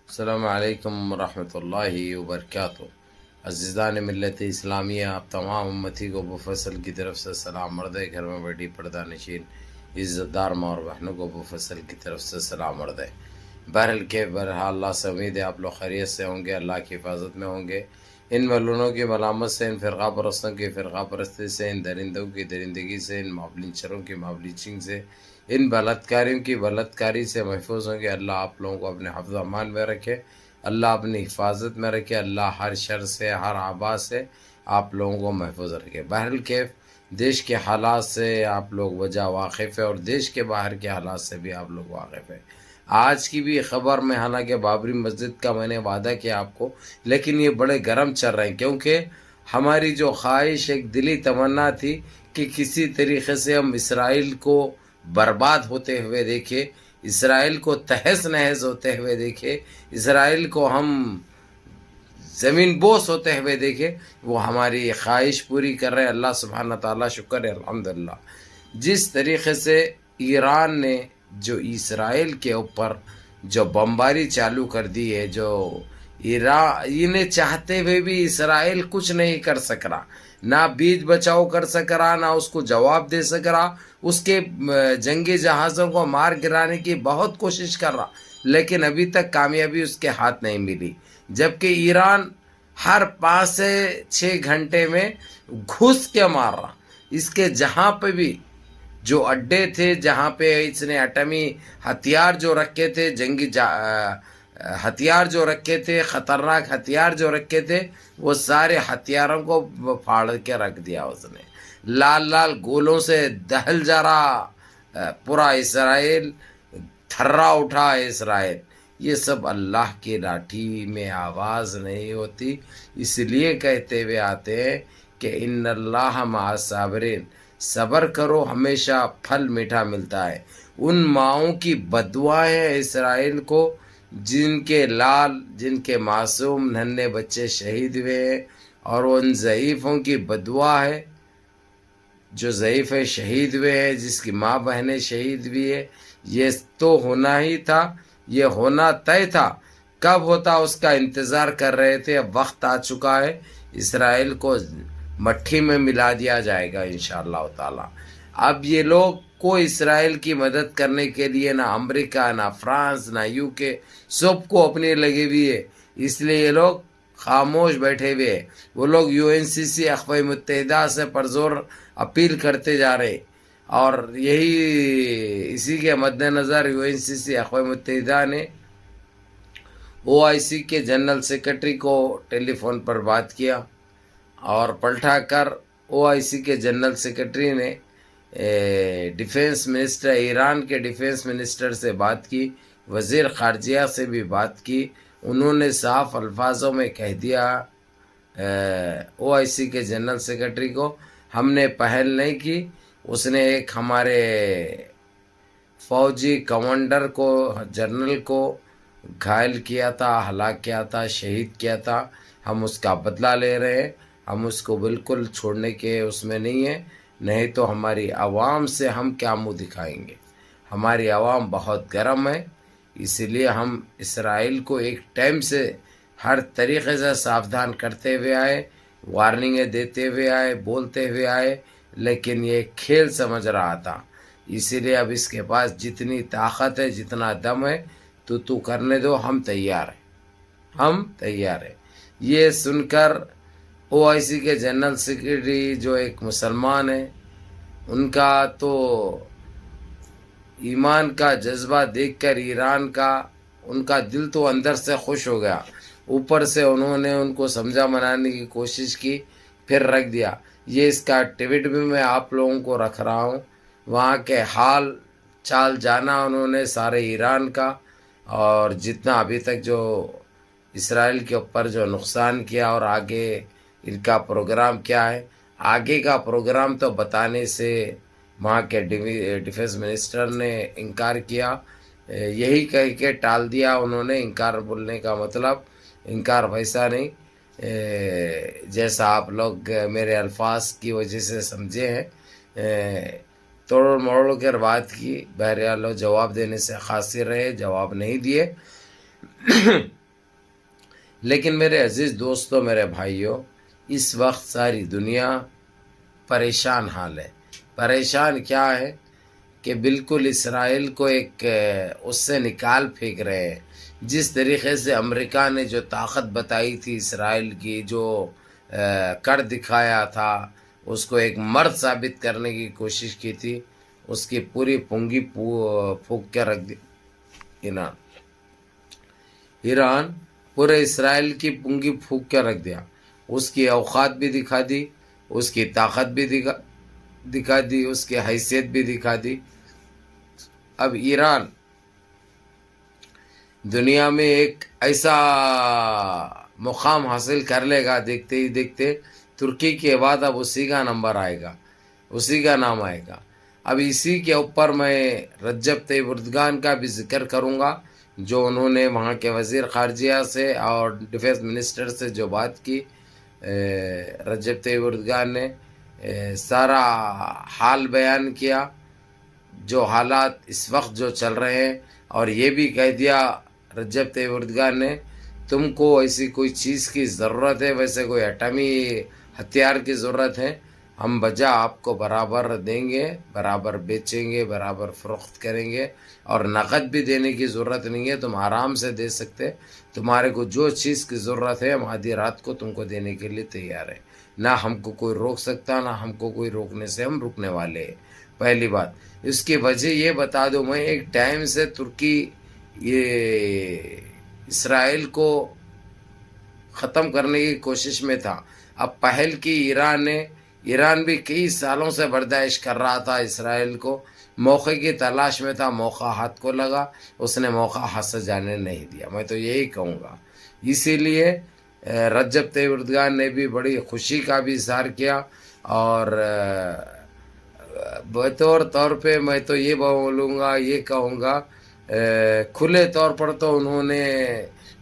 السلام علیکم ورحمۃ اللہ وبرکاتہ۔ عزیزان ملت اسلامیہ، آپ تمام امتی کو بفصل کی طرف سے سلام۔ مرد گھر میں بیٹھی پردہ نشین عزت دار ماں اور بہنوں کو بفصل کی طرف سے سلام مرد۔ بہرحال اللہ سے امید ہے آپ لوگ خیریت سے ہوں گے، اللہ کی حفاظت میں ہوں گے۔ ان ملونوں کی ملامت سے، ان فرقہ پرستوں کی فرقہ پرستی سے، ان درندوں کی درندگی سے، ان معاملینچروں کی معاملینچنگ سے، ان بلاتکاریوں کی بلاتکاری سے محفوظ ہوں گے۔ اللہ آپ لوگوں کو اپنے حفظ و امان میں رکھے، اللہ اپنی حفاظت میں رکھے، اللہ ہر شر سے، ہر آبا سے آپ لوگوں کو محفوظ رکھے۔ بہرحال دیش کے حالات سے آپ لوگ وجہ واقف ہے، اور دیش کے باہر کے حالات سے بھی آپ لوگ واقف ہے۔ آج کی بھی خبر میں، حالانکہ بابری مسجد کا میں نے وعدہ کیا آپ کو، لیکن یہ بڑے گرم چل رہے ہیں، کیونکہ ہماری جو خواہش، ایک دلی تمنا تھی کہ کسی طریقے سے ہم اسرائیل کو برباد ہوتے ہوئے دیکھے، اسرائیل کو تہس نہس ہوتے ہوئے دیکھے، اسرائیل کو ہم زمین بوس ہوتے ہوئے دیکھے، وہ ہماری خواہش پوری کر رہے ہیں۔ اللہ سبحانہ تعالیٰ شکر ہے، الحمدللہ۔ جس طریقے سے ایران نے جو اسرائیل کے اوپر جو بمباری چالو کر دی ہے، جو انہیں چاہتے ہوئے بھی اسرائیل کچھ نہیں کر سک رہا، نہ بیچ بچاؤ کر سک رہا، نہ اس کو جواب دے سک رہا، اس کے جنگی جہازوں کو مار گرانے کی بہت کوشش کر رہا، لیکن ابھی تک کامیابی اس کے ہاتھ نہیں ملی۔ جبکہ ایران ہر 5 سے 6 گھنٹے میں گھس کے مار رہا، اس کے جہاں پہ بھی جو اڈے تھے، جہاں پہ اس نے ایٹمی ہتھیار جو رکھے تھے، جنگی ہتھیار جو رکھے تھے، خطرناک ہتھیار جو رکھے تھے، وہ سارے ہتھیاروں کو پھاڑ کے رکھ دیا اس نے۔ لال لال گولوں سے دہل جا رہا پورا اسرائیل، تھرا اٹھا اسرائیل۔ یہ سب اللہ کی لاٹھی میں آواز نہیں ہوتی، اس لیے کہتے ہوئے آتے ہیں کہ ان اللہ مع الصابرین، صبر کرو ہمیشہ پھل میٹھا ملتا ہے۔ ان ماؤں کی بددعا ہے اسرائیل کو، جن کے جن کے معصوم ننھے بچے شہید ہوئے ہیں، اور ان ضعیفوں کی بددعا ہے جو ضعیف شہید ہوئے ہیں، جس کی ماں بہنیں شہید ہوئی ہے۔ یہ تو ہونا ہی تھا، یہ ہونا طے تھا، کب ہوتا اس کا انتظار کر رہے تھے۔ اب وقت آ چکا ہے، اسرائیل کو مٹھی میں ملا دیا جائے گا انشاءاللہ تعالی۔ اب یہ لوگ کو اسرائیل کی مدد کرنے کے لیے نہ امریکہ، نہ فرانس، نہ یو کے، سب کو اپنے لگے ہوئی ہے، اس لیے یہ لوگ خاموش بیٹھے ہوئے ہیں۔ وہ لوگ UNCC اقوام متحدہ سے پرزور اپیل کرتے جا رہے، اور اسی کے مد نظر UNCC اقوام متحدہ نے OIC کے جنرل سیکرٹری کو ٹیلی فون پر بات کیا، اور پلٹا کر OIC کے جنرل سیکرٹری نے ڈیفنس منسٹر، ایران کے ڈیفنس منسٹر سے بات کی، وزیر خارجہ سے بھی بات کی۔ انہوں نے صاف الفاظوں میں کہہ دیا OIC کے جنرل سیکرٹری کو، ہم نے پہل نہیں کی، اس نے ایک ہمارے فوجی کمانڈر کو، جنرل کو گھائل کیا تھا، ہلاک کیا تھا، شہید کیا تھا، ہم اس کا بدلہ لے رہے ہیں، ہم اس کو بالکل چھوڑنے کے اس میں نہیں ہیں، نہیں تو ہماری عوام سے ہم کیا منہ دکھائیں گے۔ ہماری عوام بہت گرم ہے، اس لیے ہم اسرائیل کو ایک ٹائم سے ہر طریقے سے ساودھان کرتے ہوئے آئے، وارننگیں دیتے ہوئے آئے، بولتے ہوئے آئے، لیکن یہ کھیل سمجھ رہا تھا۔ اسی لیے اب اس کے پاس جتنی طاقت ہے، جتنا دم ہے، تو کرنے دو، ہم تیار ہیں، ہم تیار ہیں۔ یہ سن کر OIC کے جنرل سیکرٹری جو ایک مسلمان ہے، ان کا تو ایمان کا جذبہ دیکھ کر ایران کا، ان کا دل تو اندر سے خوش ہو گیا، اوپر سے انہوں نے ان کو سمجھا منانے کی کوشش کی، پھر رکھ دیا۔ یہ اس کا ٹویٹ بھی میں آپ لوگوں کو رکھ رہا ہوں، وہاں کے حال چال جانا انہوں نے سارے ایران کا، اور جتنا ابھی تک جو اسرائیل کے اوپر جو نقصان کیا، اور آگے ان کا پروگرام کیا ہے۔ آگے کا پروگرام تو بتانے سے وہاں کے ڈیفنس منسٹر نے انکار کیا، یہی کہہ کے ٹال دیا انہوں نے۔ انکار بولنے کا مطلب انکار ویسا نہیں جیسا آپ لوگ میرے الفاظ کی وجہ سے سمجھے ہیں، توڑ موڑ کر بات کی۔ بہرحال جواب دینے سے قاصر رہے، جواب نہیں دیے۔ لیکن میرے عزیز دوستوں، میرے بھائیوں، اس وقت ساری دنیا پریشان حال ہے۔ پریشان کیا ہے کہ بالکل اسرائیل کو ایک اس سے نکال پھینک رہے ہیں۔ جس طریقے سے امریکہ نے جو طاقت بتائی تھی اسرائیل کی، جو کر دکھایا تھا، اس کو ایک مرد ثابت کرنے کی کوشش کی تھی، اس کی پوری پنگی پھونک کے رکھ دی ایران پورے اسرائیل کی پنگی پھونک کے رکھ دیا۔ اس کی اوقات بھی دکھا دی، اس کی طاقت بھی دکھا دی، اس کی حیثیت بھی دکھا دی۔ اب ایران دنیا میں ایک ایسا مقام حاصل کر لے گا، دیکھتے ہی دیکھتے ترکی کے بعد اب اسی کا نمبر آئے گا، اسی کا نام آئے گا۔ اب اسی کے اوپر میں رجب طیب اردگان کا بھی ذکر کروں گا، جو انہوں نے وہاں کے وزیر خارجہ سے اور ڈیفنس منسٹر سے جو بات کی۔ رجب طیب اردگان نے سارا حال بیان کیا، جو حالات اس وقت جو چل رہے ہیں، اور یہ بھی کہہ دیا رجب طیب اردگان نے، تم کو ایسی کوئی چیز کی ضرورت ہے، ویسے کوئی ایٹمی ہتھیار کی ضرورت ہے، ہم بجا آپ کو برابر دیں گے، برابر بیچیں گے، برابر فروخت کریں گے، اور نقد بھی دینے کی ضرورت نہیں ہے، تم آرام سے دے سکتے، تمہارے کو جو چیز کی ضرورت ہے ہم آدھی رات کو تم کو دینے کے لیے تیار ہیں، نہ ہم کو کوئی روک سکتا، نہ ہم کو کوئی روکنے سے ہم رکنے والے ہیں۔ پہلی بات اس کی وجہ یہ بتا دوں، میں ایک ٹائم سے ترکی یہ اسرائیل کو ختم کرنے کی کوشش میں تھا۔ اب پہل کی ایران نے، ایران بھی کئی سالوں سے برداشت کر رہا تھا اسرائیل کو، موقع کی تلاش میں تھا، موقع ہاتھ کو لگا، اس نے موقع ہاتھ سے جانے نہیں دیا، میں تو یہی کہوں گا۔ اسی لیے رجب طیب اردگان نے بھی بڑی خوشی کا بھی اظہار کیا، اور بطور طور پہ میں تو یہ بولوں گا، یہ کہوں گا، کھلے طور پر تو انہوں نے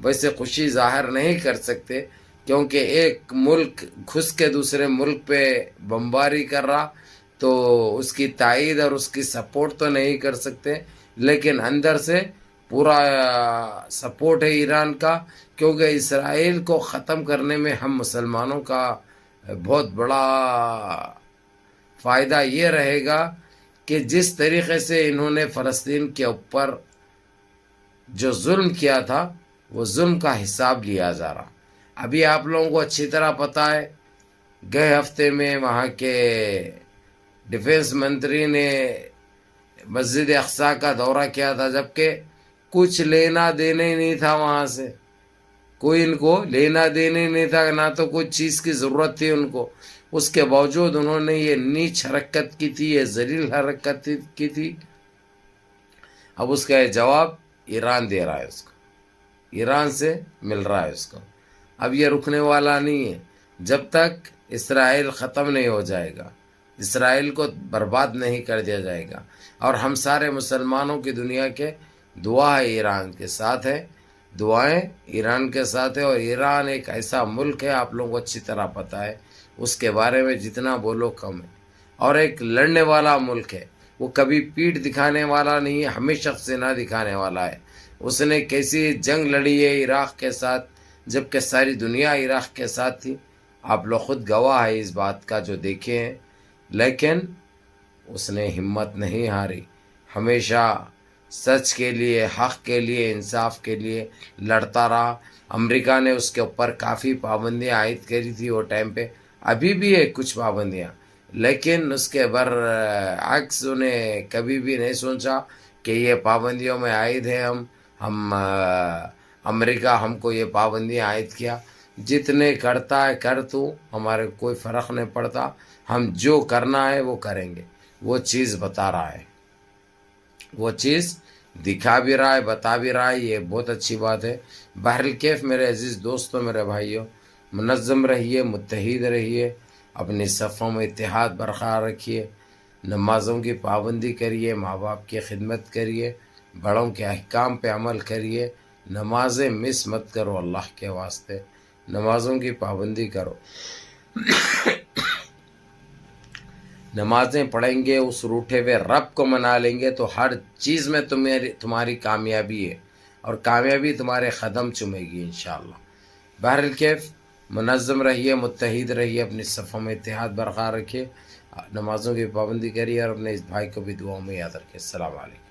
ویسے خوشی ظاہر نہیں کر سکتے، کیونکہ ایک ملک گھس کے دوسرے ملک پہ بمباری کر رہا، تو اس کی تائید اور اس کی سپورٹ تو نہیں کر سکتے، لیکن اندر سے پورا سپورٹ ہے ایران کا، کیونکہ اسرائیل کو ختم کرنے میں ہم مسلمانوں کا بہت بڑا فائدہ یہ رہے گا کہ جس طریقے سے انہوں نے فلسطین کے اوپر جو ظلم کیا تھا، وہ ظلم کا حساب لیا جا رہا۔ ابھی آپ لوگوں کو اچھی طرح پتہ ہے، گئے ہفتے میں وہاں کے ڈیفنس منتری نے مسجد اقصی کا دورہ کیا تھا، جبکہ کچھ لینا دینا ہی نہیں تھا وہاں سے، کوئی ان کو لینا دینا نہیں تھا، نہ تو کوئی چیز کی ضرورت تھی ان کو، اس کے باوجود انہوں نے یہ نیچ حرکت کی تھی، یہ ذلیل حرکت کی تھی۔ اب اس کا یہ جواب ایران دے رہا ہے، اس کو ایران سے مل رہا ہے اس کو۔ اب یہ رکنے والا نہیں ہے، جب تک اسرائیل ختم نہیں ہو جائے گا، اسرائیل کو برباد نہیں کر دیا جائے گا۔ اور ہم سارے مسلمانوں کی دنیا کے دعا ہے ایران کے ساتھ ہے، دعائیں ایران کے ساتھ ہے، اور ایران ایک ایسا ملک ہے، آپ لوگوں کو اچھی طرح پتہ ہے، اس کے بارے میں جتنا بولو کم ہے، اور ایک لڑنے والا ملک ہے، وہ کبھی پیٹھ دکھانے والا نہیں ہے، ہمیشہ سے نہ دکھانے والا ہے۔ اس نے کیسی جنگ لڑی ہے عراق کے ساتھ، جبکہ ساری دنیا عراق کے ساتھ تھی، آپ لوگ خود گواہ ہے اس بات کا جو دیکھے ہیں، لیکن اس نے ہمت نہیں ہاری، ہمیشہ سچ کے لیے، حق کے لیے، انصاف کے لیے لڑتا رہا۔ امریکہ نے اس کے اوپر کافی پابندیاں عائد کری تھی وہ ٹائم پہ، ابھی بھی ہے کچھ پابندیاں، لیکن اس کے برعکس انہیں کبھی بھی نہیں سوچا کہ یہ پابندیوں میں عائد ہے، ہم امریکہ ہم کو یہ پابندیاں عائد کیا، جتنے کرتا ہے کر تو، ہمارے کوئی فرق نہیں پڑتا، ہم جو کرنا ہے وہ کریں گے، وہ چیز بتا رہا ہے، وہ چیز دکھا بھی رہا ہے، بتا بھی رہا ہے، یہ بہت اچھی بات ہے۔ بہرکیف میرے عزیز دوستوں، میرے بھائیوں، منظم رہیے، متحد رہیے، اپنی صفوں میں اتحاد برقرار رکھیے، نمازوں کی پابندی کریے، ماں باپ کی خدمت کریے، بڑوں کے احکام پہ عمل کریے، نمازیں مس مت کرو، اللہ کے واسطے نمازوں کی پابندی کرو، نمازیں پڑھیں گے، اس روٹھے ہوئے رب کو منا لیں گے تو ہر چیز میں تمہاری کامیابی ہے، اور کامیابی تمہارے قدم چومے گی انشاءاللہ۔ بہرکیف منظم رہیے، متحد رہیے، اپنی صفوں میں اتحاد برقرار رکھیے، نمازوں کی پابندی کریے اور اپنے اس بھائی کو بھی دعاؤں میں یاد رکھیے۔ السلام علیکم۔